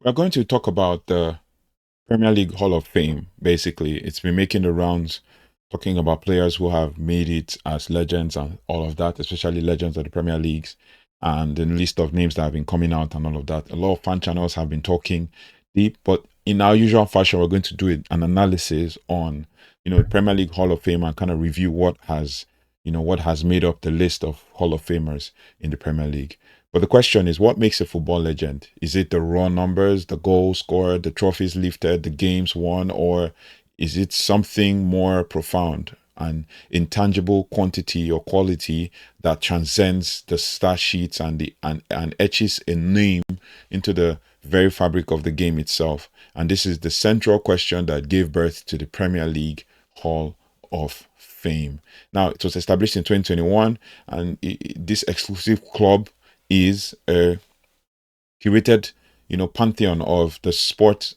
We're going to talk about the Premier League Hall of Fame. Basically, it's been making the rounds, talking about players who have made it as legends and all of that, especially legends of the Premier Leagues, and the list of names that have been coming out and all of that. A lot of fan channels have been talking deep, but in our usual fashion, we're going to do an analysis on, the Premier League Hall of Fame and kind of review what has made up the list of Hall of Famers in the Premier League. But the question is, what makes a football legend? Is it the raw numbers, the goals scored, the trophies lifted, the games won, or is it something more profound, an intangible quantity or quality that transcends the stat sheets and etches a name into the very fabric of the game itself? And this is the central question that gave birth to the Premier League Hall of Fame. Now, it was established in 2021, and this exclusive club is a curated, pantheon of the sports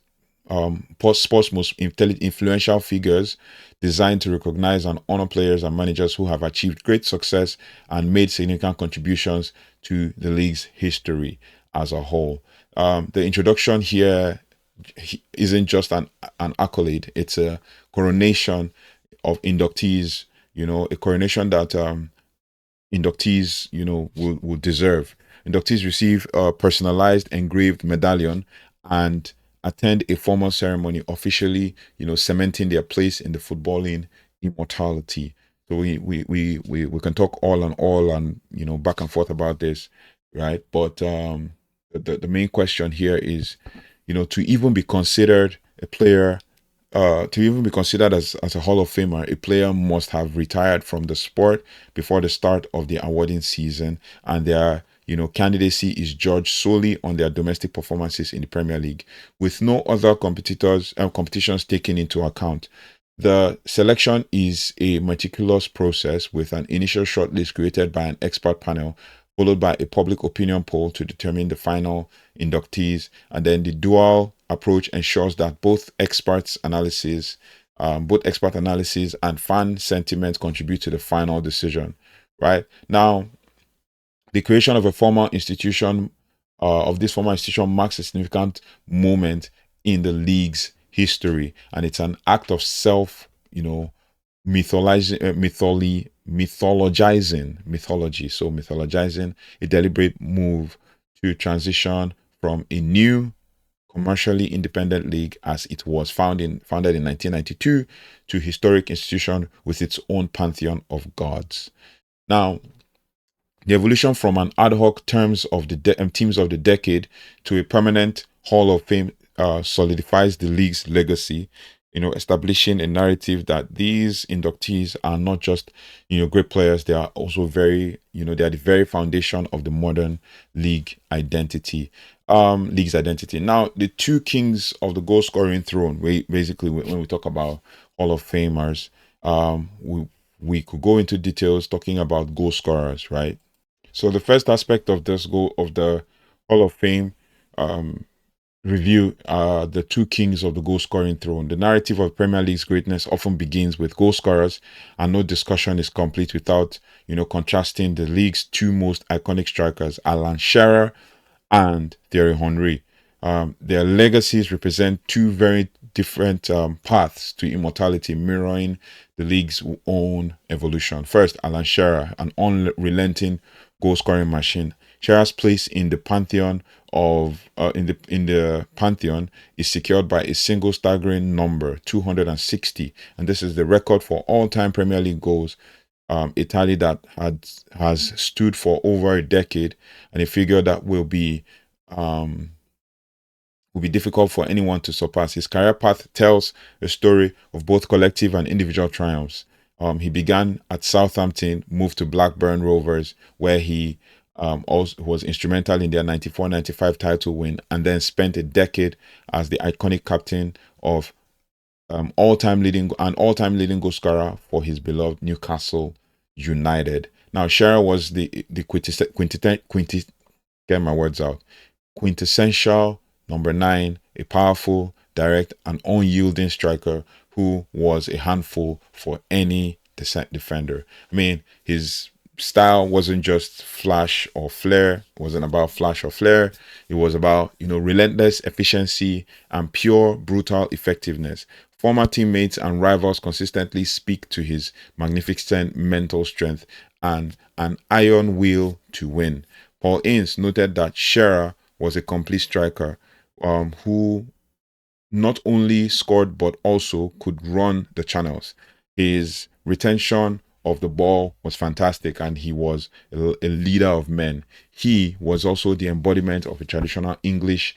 most influential figures, designed to recognize and honor players and managers who have achieved great success and made significant contributions to the league's history as a whole. The introduction here isn't just an accolade; it's a coronation of inductees. A coronation that inductees, will deserve. Inductees receive a personalized engraved medallion and attend a formal ceremony officially, cementing their place in the footballing immortality. So we can talk all and back and forth about this, right? But the main question here is, to even be considered a player, to even be considered as a Hall of Famer, a player must have retired from the sport before the start of the awarding season, and their candidacy is judged solely on their domestic performances in the Premier League, with no other competitions taken into account. The selection is a meticulous process with an initial shortlist created by an expert panel, followed by a public opinion poll to determine the final inductees, and then the dual approach ensures that both expert analysis and fan sentiment contribute to the final decision. Right now, the creation of a formal institution, of this formal institution, marks a significant moment in the league's history, and it's an act of self, mythologizing, mythologizing a deliberate move to transition from a new commercially independent league as it was founded in 1992 to historic institution with its own pantheon of gods. Now, the evolution from an ad hoc teams of the decade to a permanent Hall of Fame solidifies the league's legacy, establishing a narrative that these inductees are not just, great players. They are also they are the very foundation of the modern league's identity. Now, the two kings of the goal scoring throne, basically, when we talk about Hall of Famers, we could go into details talking about goal scorers, right? So the first aspect of this goal of the Hall of Fame um, review are the two kings of the goal scoring throne. The narrative of Premier League's greatness often begins with goal scorers, and no discussion is complete without, contrasting the league's two most iconic strikers, Alan Shearer and Thierry Henry. Their legacies represent two very different paths to immortality, mirroring the league's own evolution. First, Alan Shearer, an unrelenting goal scoring machine. Shearer's place in the pantheon is secured by a single staggering number, 260, and this is the record for all-time Premier League goals. A tally that has stood for over a decade, and a figure that will be difficult for anyone to surpass. His career path tells a story of both collective and individual triumphs. He began at Southampton, moved to Blackburn Rovers, where he also was instrumental in their 94-95 title win, and then spent a decade as the iconic captain of all-time leading goal scorer for his beloved Newcastle United. Now, Shearer was the get my words out, quintessential number nine, a powerful, direct, and unyielding striker who was a handful for any defender. I mean, his style wasn't just flash or flair. It wasn't about flash or flair. It was about, relentless efficiency and pure brutal effectiveness. Former teammates and rivals consistently speak to his magnificent mental strength and an iron will to win. Paul Ince noted that Shearer was a complete striker, who not only scored but also could run the channels. His retention of the ball was fantastic, and he was a leader of men. He was also the embodiment of a traditional English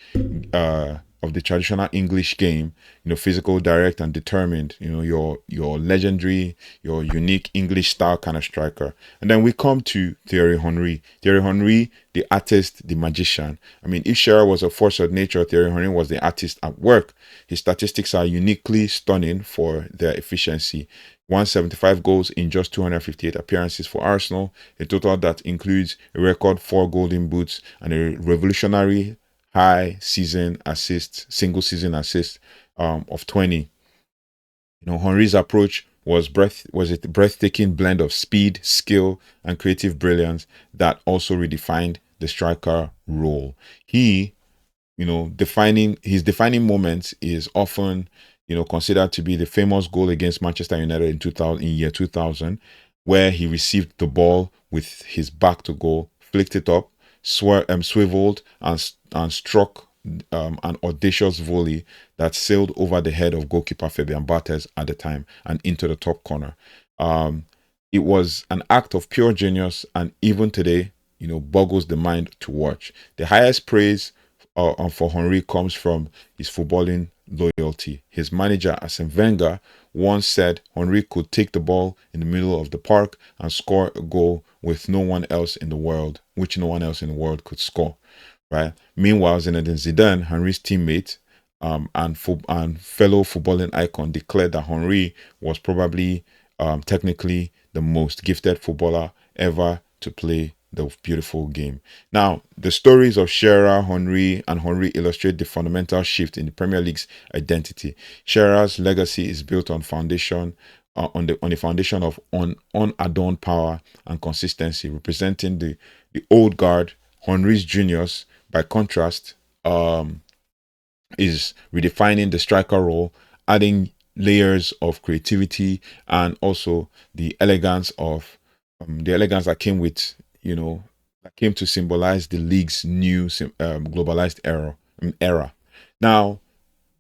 of the traditional English game, physical, direct, and determined, your legendary, your unique English style kind of striker. And then we come to Thierry Henry. Thierry Henry, the artist, the magician. I mean, if Shearer was a force of nature, Thierry Henry was the artist at work. His statistics are uniquely stunning for their efficiency. 175 goals in just 258 appearances for Arsenal, a total that includes a record 4 golden boots and a revolutionary high season assists, single season assists of 20. Henry's approach was a breathtaking blend of speed, skill, and creative brilliance that also redefined the striker role. He, defining his defining moments is often, considered to be the famous goal against Manchester United in 2000, in year 2000, where he received the ball with his back to goal, flicked it up, swiveled, and struck an audacious volley that sailed over the head of goalkeeper Fabian Barthez at the time and into the top corner. It was an act of pure genius, and even today, boggles the mind to watch. The highest praise for Henry comes from his footballing loyalty. His manager, Arsène Wenger, once said Henry could take the ball in the middle of the park and score a goal with no one else in the world, which no one else in the world could score. Right. Meanwhile, Zinedine Zidane, Henry's teammate, and fellow footballing icon, declared that Henry was probably technically the most gifted footballer ever to play the beautiful game. Now, the stories of Shearer, Henry, and Henry illustrate the fundamental shift in the Premier League's identity. Shearer's legacy is built on the foundation of unadorned power and consistency, representing the old guard. Henry's genius, by contrast, is redefining the striker role, adding layers of creativity and also the elegance that came with, that came to symbolize the league's new globalized era. Now,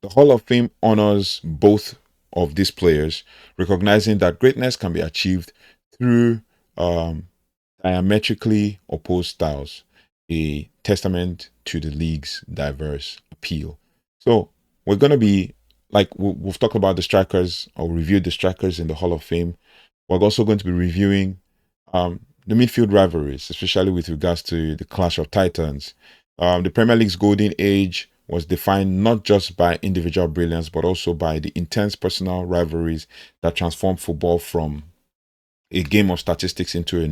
the Hall of Fame honors both of these players, recognizing that greatness can be achieved through diametrically opposed styles, a testament to the league's diverse appeal. So we're going to be like we've talked about the strikers or reviewed the strikers in the Hall of Fame. We're also going to be reviewing the midfield rivalries, especially with regards to the Clash of Titans. The Premier League's golden age was defined not just by individual brilliance, but also by the intense personal rivalries that transformed football from a game of statistics into a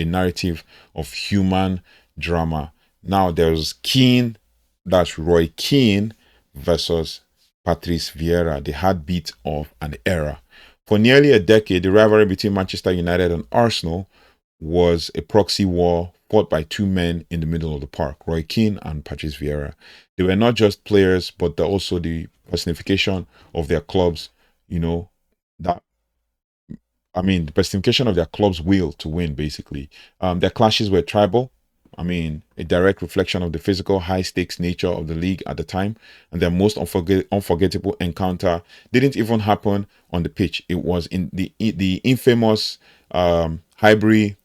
narrative of human drama. Now there's Keane, that's Roy Keane versus Patrick Vieira, the heartbeat of an era. For nearly a decade, the rivalry between Manchester United and Arsenal was a proxy war fought by two men in the middle of the park, Roy Keane and Patrick Vieira. They were not just players, but they're also the personification of their clubs, that the personification of their club's will to win, basically. Their clashes were tribal. A direct reflection of the physical, high stakes nature of the league at the time. And their most unforgettable encounter didn't even happen on the pitch. It was in the infamous Highbury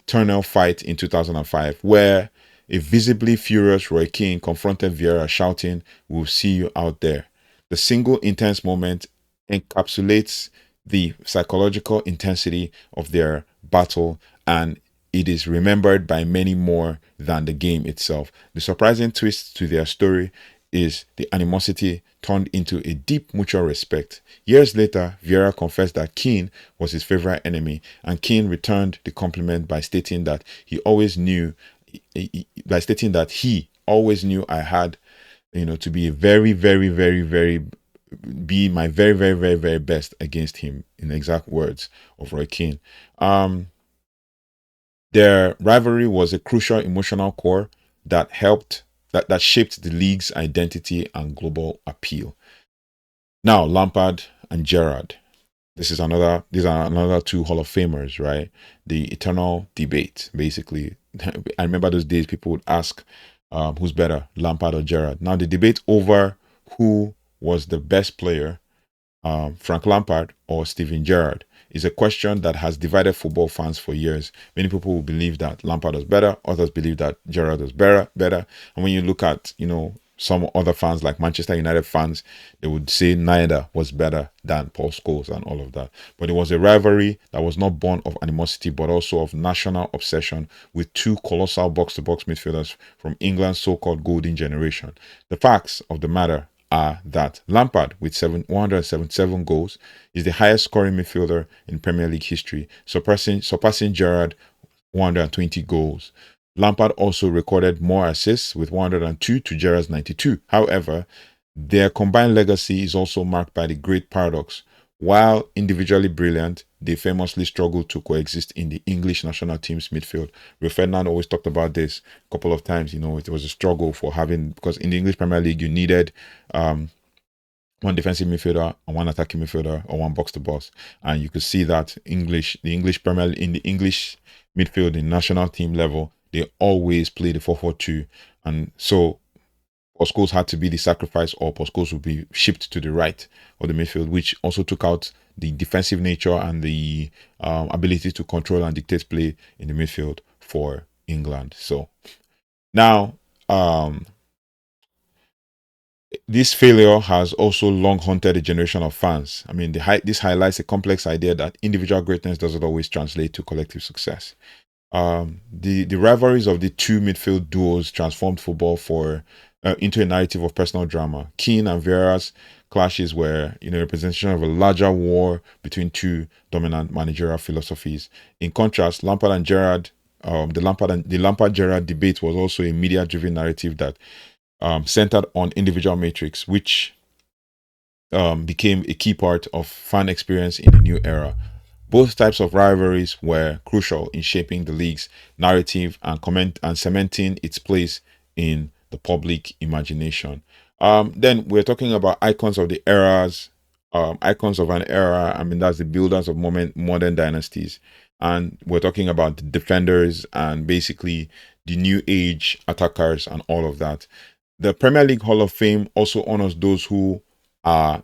Tunnel fight in 2005, where a visibly furious Roy Keane confronted Vieira, shouting, "We'll see you out there." The single intense moment encapsulates the psychological intensity of their battle, and it is remembered by many more than the game itself. The surprising twist to their story is the animosity turned into a deep mutual respect. Years later, Vieira confessed that Keane was his favorite enemy, and Keane returned the compliment by stating that he always knew I had, to be a very, very, very, very be my very, very, very, very best against him, in the exact words of Roy Keane. Their rivalry was a crucial emotional core that shaped the league's identity and global appeal. Now, Lampard and Gerrard. These are another two Hall of Famers, right? The eternal debate, basically. I remember those days people would ask, who's better, Lampard or Gerrard? Now the debate over who was the best player, Frank Lampard or Steven Gerrard, is a question that has divided football fans for years. Many people will believe that Lampard was better, others believe that Gerrard was better. And when you look at, some other fans like Manchester United fans, they would say neither was better than Paul Scholes and all of that. But it was a rivalry that was not born of animosity, but also of national obsession with two colossal box-to-box midfielders from England's so-called golden generation. The facts of the matter are that Lampard, with 177 goals, is the highest scoring midfielder in Premier League history, surpassing Gerrard 120 goals. Lampard also recorded more assists with 102 to Gerrard's 92. However, their combined legacy is also marked by the great paradox. While individually brilliant, they famously struggled to coexist in the English national team's midfield. Rio Ferdinand always talked about this a couple of times. It was a struggle for having, because in the English Premier League, you needed one defensive midfielder and one attacking midfielder, or one box to box. And you could see that the English Premier in the English midfield in national team level, they always play the 4-4-2. And so Paul Scholes had to be the sacrifice, or Paul Scholes would be shipped to the right of the midfield, which also took out the defensive nature and the ability to control and dictate play in the midfield for England. So now, this failure has also long haunted a generation of fans. I mean, this highlights a complex idea that individual greatness doesn't always translate to collective success. The rivalries of the two midfield duos transformed football into a narrative of personal drama. Keane and Vieira's clashes were, a representation of a larger war between two dominant managerial philosophies. In contrast, Lampard and Gerrard, the Lampard-Gerrard debate was also a media-driven narrative that centered on individual metrics, which became a key part of fan experience in the new era. Both types of rivalries were crucial in shaping the league's narrative and cementing its place in the public imagination. Then we're talking about icons of the eras, icons of an era. I mean, that's the builders of modern dynasties. And we're talking about the defenders and basically the new age attackers and all of that. The Premier League Hall of Fame also honors those who are,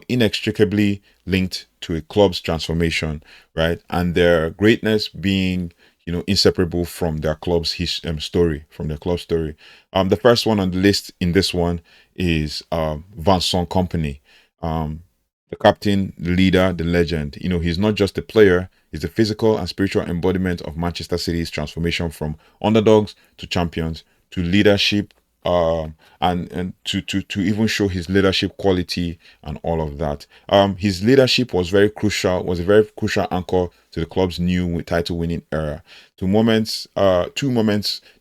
inextricably linked to a club's transformation, right? And their greatness being, inseparable from their club's story, from their club story. The first one on the list in this one is Vincent Kompany, the captain, the leader, the legend. He's not just a player; he's the physical and spiritual embodiment of Manchester City's transformation from underdogs to champions to leadership. And to even show his leadership quality and all of that. His leadership was a very crucial anchor to the club's new title-winning era. Two moments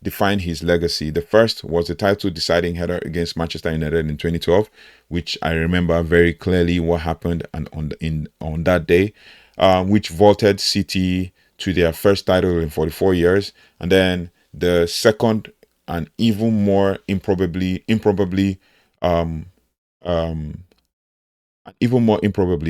define his legacy. The first was the title-deciding header against Manchester United in 2012, which I remember very clearly what happened on that day, which vaulted City to their first title in 44 years. And then the second, and even more improbably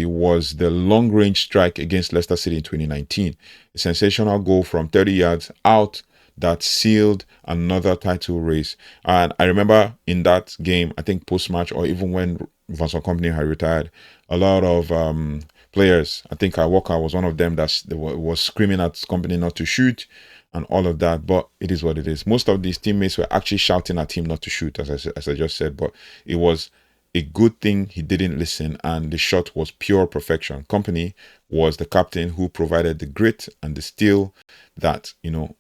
was the long-range strike against Leicester City in 2019. A sensational goal from 30 yards out that sealed another title race. And I remember in that game, I think post-match, or even when Vincent Kompany had retired, a lot of players, I think Walker was one of them that was screaming at Kompany not to shoot and all of that, but it is what it is. Most of these teammates were actually shouting at him not to shoot, as I just said, but it was a good thing he didn't listen, and the shot was pure perfection. Kompany was the captain who provided the grit and the steel that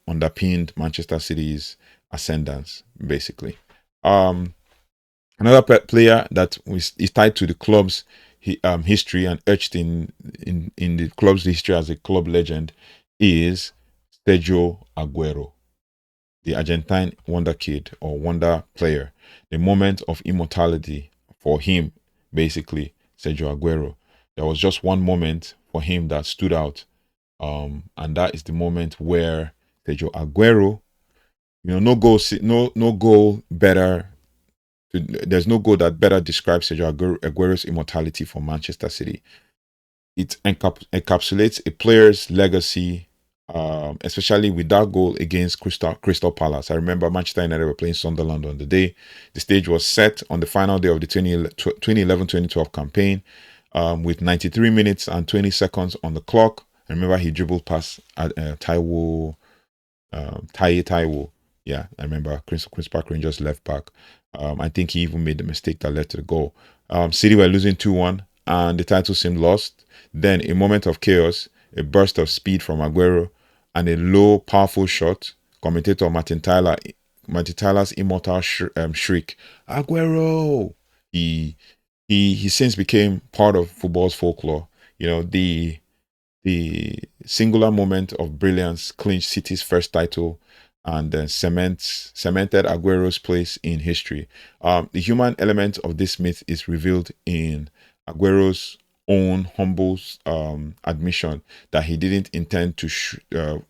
underpinned Manchester City's ascendance, basically. Another player that is tied to the club's history and etched in the club's history as a club legend is Sergio Agüero, the Argentine wonder kid or wonder player. The moment of immortality for him, basically, Sergio Agüero. There was just one moment for him that stood out, and that is the moment where Sergio Agüero. No goal better. There's no goal that better describes Sergio Aguero's immortality for Manchester City. It encapsulates a player's legacy, especially with that goal against Crystal Palace. I remember Manchester United were playing Sunderland on the day. The stage was set on the final day of the 2011-2012 campaign, with 93 minutes and 20 seconds on the clock. I remember he dribbled past Taiwo. Yeah, I remember Queen's Park Rangers left back. I think he even made the mistake that led to the goal. City were losing 2-1 and the title seemed lost. Then a moment of chaos, a burst of speed from Agüero, and a low, powerful shot. Commentator Martin Tyler's immortal shriek, "Agüero!" He since became part of football's folklore. The singular moment of brilliance clinched City's first title and then cemented Aguero's place in history. The human element of this myth is revealed in Aguero's own humble admission that he didn't intend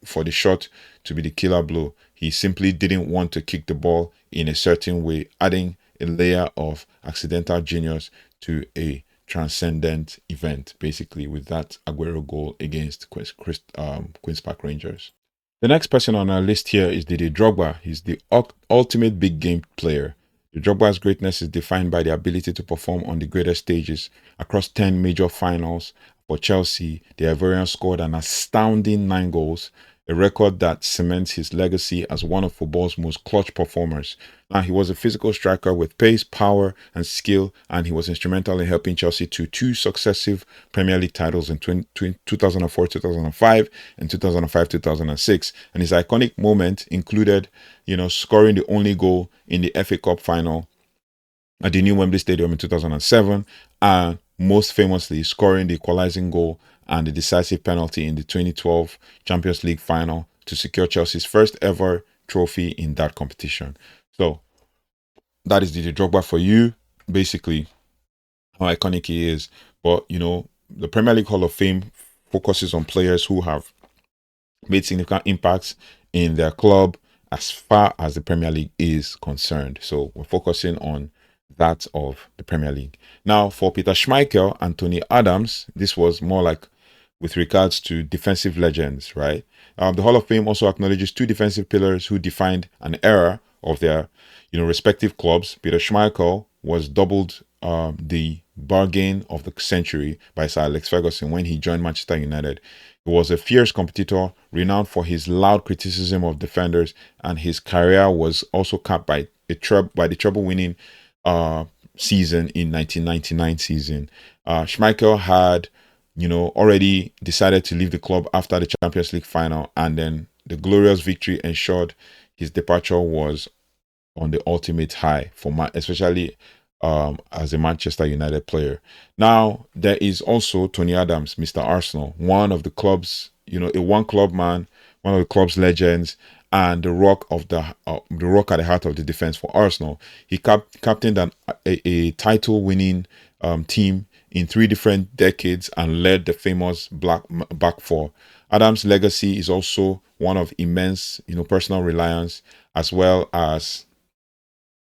for the shot to be the killer blow. He simply didn't want to kick the ball in a certain way, adding a layer of accidental genius to a transcendent event, basically, with that Agüero goal against Queen's Park Rangers. The next person on our list here is Didier Drogba. He's the ultimate big game player. Drogba's greatness is defined by the ability to perform on the greatest stages. Across 10 major finals for Chelsea, the Ivorian scored an astounding 9 goals, a record that cements his legacy as one of football's most clutch performers. Now, he was a physical striker with pace, power, and skill, and he was instrumental in helping Chelsea to 2 successive Premier League titles in 2004-2005 and 2005-2006. And his iconic moment included, scoring the only goal in the FA Cup final at the new Wembley Stadium in 2007, and most famously scoring the equalizing goal and the decisive penalty in the 2012 Champions League final to secure Chelsea's first ever trophy in that competition. So that is Didier Drogba for you, basically how iconic he is. But the Premier League Hall of Fame focuses on players who have made significant impacts in their club as far as the Premier League is concerned. So we're focusing on that of the Premier League. Now, for Peter Schmeichel and Tony Adams, this was more like with regards to defensive legends, right? The Hall of Fame also acknowledges 2 defensive pillars who defined an era of their, respective clubs. Peter Schmeichel was doubled the bargain of the century by Sir Alex Ferguson when he joined Manchester United. He was a fierce competitor, renowned for his loud criticism of defenders, and his career was also capped by the treble-winning season in 1999 season. Schmeichel had already decided to leave the club after the Champions League final, and then the glorious victory ensured his departure was on the ultimate high especially as a Manchester United player. Now, there is also Tony Adams, Mr. Arsenal, one of the club's, a one-club man, one of the club's legends, and the rock at the heart of the defense for Arsenal. He captained a title-winning team in 3 different decades and led the famous back 4. Adams' legacy is also one of immense, personal reliance, as well as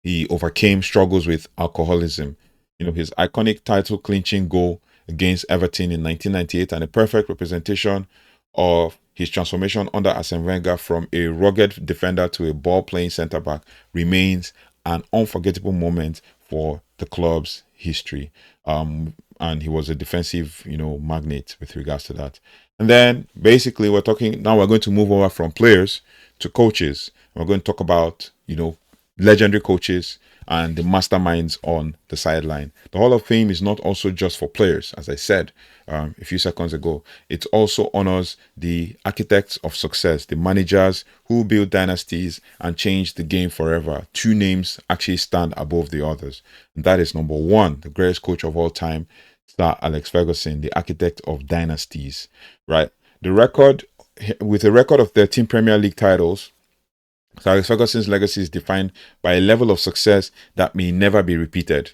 he overcame struggles with alcoholism. His iconic title clinching goal against Everton in 1998 and a perfect representation of his transformation under Arsène Wenger from a rugged defender to a ball-playing centre-back remains an unforgettable moment for the club's history. And he was a defensive, magnate with regards to that. And then basically we're going to move over from players to coaches. We're going to talk about, legendary coaches and the masterminds on the sideline. The Hall of Fame is not also just for players, as I said a few seconds ago. It also honors the architects of success, the managers who built dynasties and changed the game forever. 2 names actually stand above the others. And that is number 1, the greatest coach of all time, Sir Alex Ferguson, the architect of dynasties, right? With a record of 13 Premier League titles, Sir Alex Ferguson's legacy is defined by a level of success that may never be repeated.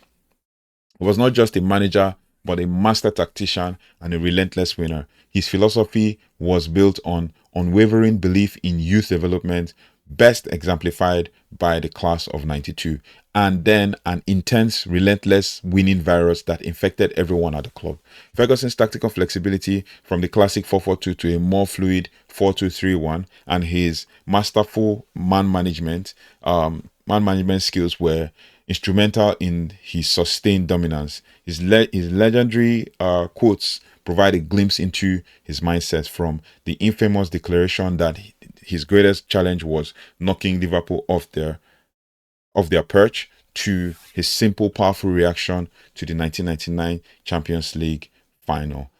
He was not just a manager, but a master tactician and a relentless winner. His philosophy was built on unwavering belief in youth development, best exemplified by the class of 92, and then an intense, relentless winning virus that infected everyone at the club. Ferguson's tactical flexibility from the classic 4-4-2 to a more fluid 4-2-3-1, and his masterful man management skills were instrumental in his sustained dominance. His legendary quotes provide a glimpse into his mindset, from the infamous declaration that his greatest challenge was knocking Liverpool off their perch, to his simple, powerful reaction to the 1999 Champions League final.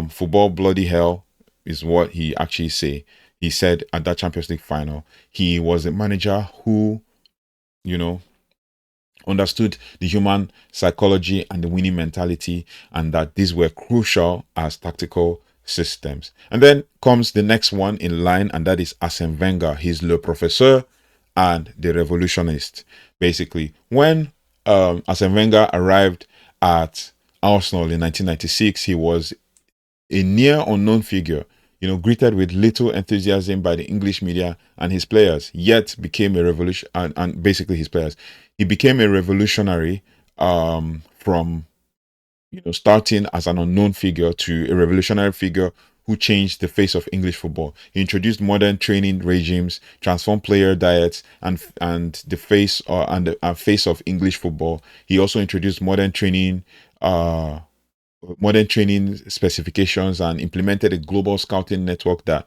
Football bloody hell is what he actually he said at that Champions League final. He was a manager who, you know, understood the human psychology and the winning mentality, and that these were crucial as tactical systems. And then comes the next one in line, and that is Arsène Wenger. He's le professeur and the revolutionist. Basically, when Arsène Wenger arrived at Arsenal in 1996, he was a near unknown figure, greeted with little enthusiasm by the English media and his players, yet became a revolution, and basically his players. He became a revolutionary from starting as an unknown figure to a revolutionary figure who changed the face of English football. He introduced modern training regimes, transformed player diets, and the face face of English football. He also introduced modern training specifications, and implemented a global scouting network that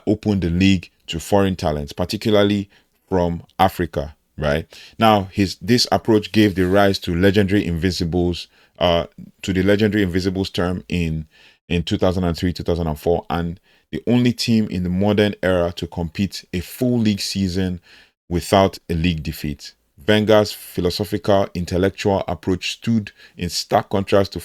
opened the league to foreign talents, particularly from Africa. Right now, this approach gave the rise to legendary Invincibles, to the legendary Invincibles term in 2003-2004, and the only team in the modern era to compete a full league season without a league defeat. Wenger's philosophical, intellectual approach stood in stark contrast to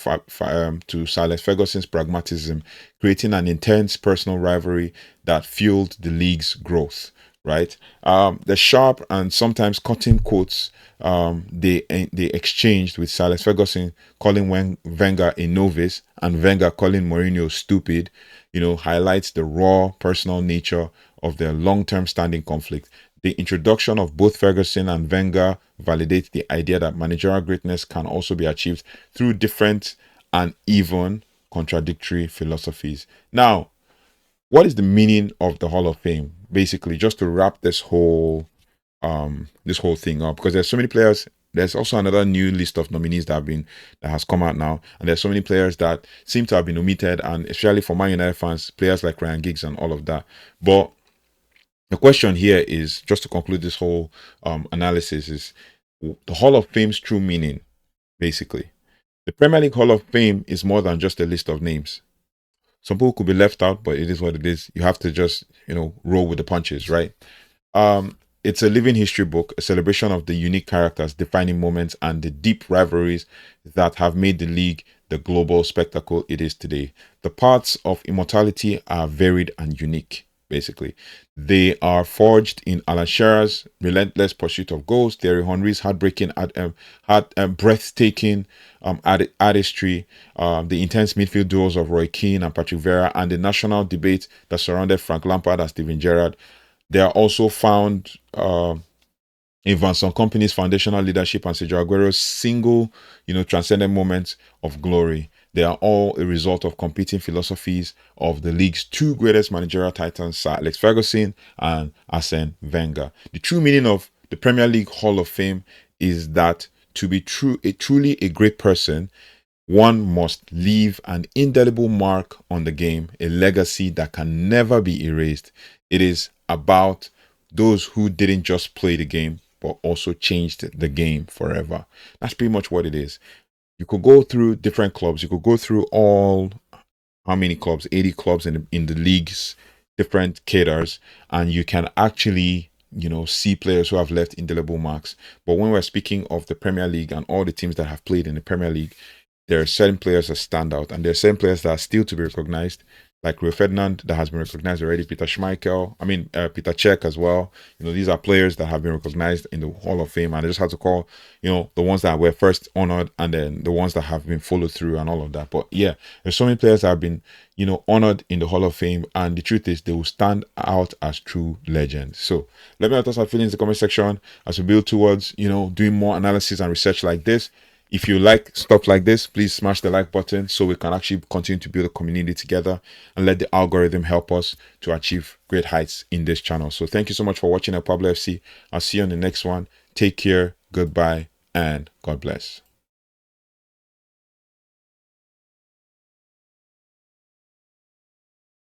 Sir Alex Ferguson's pragmatism, creating an intense personal rivalry that fueled the league's growth. Right, the sharp and sometimes cutting quotes they exchanged, with Sir Alex Ferguson calling Wenger a novice and Wenger calling Mourinho stupid, highlights the raw personal nature of their long-term standing conflict. The introduction of both Ferguson and Wenger validates the idea that managerial greatness can also be achieved through different and even contradictory philosophies. Now, what is the meaning of the Hall of Fame? Basically, just to wrap this whole thing up, because there's so many players. There's also another new list of nominees that has come out now, and there's so many players that seem to have been omitted, and especially for Man United fans, players like Ryan Giggs and all of that. But the question here is, just to conclude this whole analysis, is the Hall of Fame's true meaning. Basically, the Premier League Hall of Fame is more than just a list of names. Some people could be left out, but it is what it is. You have to just, roll with the punches, right? It's a living history book, a celebration of the unique characters, defining moments, and the deep rivalries that have made the league the global spectacle it is today. The parts of Immortality are varied and unique, basically. They are forged in Alan Shearer's relentless pursuit of goals, Thierry Henry's breathtaking artistry, the intense midfield duels of Roy Keane and Patrick Vieira, and the national debate that surrounded Frank Lampard and Steven Gerrard. They are also found in Vincent Kompany's foundational leadership and Sergio Agüero's single, transcendent moments of glory. They are all a result of competing philosophies of the league's two greatest managerial titans, Sir Alex Ferguson and Arsène Wenger. The true meaning of the Premier League Hall of Fame is that to be truly a great person, one must leave an indelible mark on the game, a legacy that can never be erased. It is about those who didn't just play the game, but also changed the game forever. That's pretty much what it is. You could go through different clubs. You could go through how many clubs? 80 clubs in the league's different cadres, and you can actually, see players who have left indelible marks. But when we're speaking of the Premier League and all the teams that have played in the Premier League, there are certain players that stand out, and there are certain players that are still to be recognized. like Rio Ferdinand that has been recognized already, Peter Schmeichel, Peter Cech as well. These are players that have been recognized in the Hall of Fame, and I just had to call, the ones that were first honored and then the ones that have been followed through and all of that. But yeah, there's so many players that have been, honored in the Hall of Fame, and the truth is they will stand out as true legends. So let me know your feelings in the comment section as we build towards, doing more analysis and research like this. If you like stuff like this, please smash the like button so we can actually continue to build a community together and let the algorithm help us to achieve great heights in this channel. So thank you so much for watching elPablo FC. I'll see you on the next one. Take care, goodbye, and God bless.